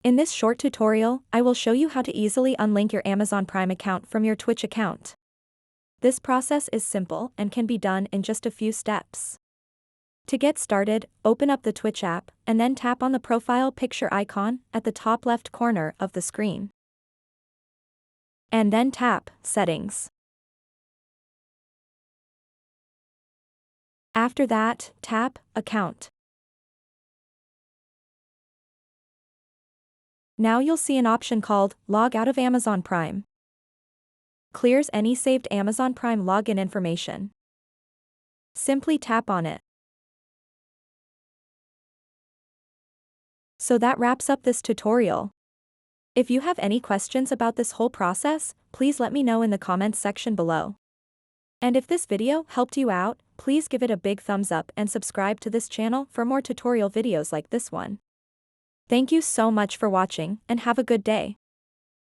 In this short tutorial, I will show you how to easily unlink your Amazon Prime account from your Twitch account. This process is simple and can be done in just a few steps. To get started, open up the Twitch app and then tap on the profile picture icon at the top left corner of the screen. And then tap Settings. After that, tap Account. Now you'll see an option called Log Out of Amazon Prime. Clears any saved Amazon Prime login information. Simply tap on it. So that wraps up this tutorial. If you have any questions about this whole process, please let me know in the comments section below. And if this video helped you out, please give it a big thumbs up and subscribe to this channel for more tutorial videos like this one. Thank you so much for watching and have a good day.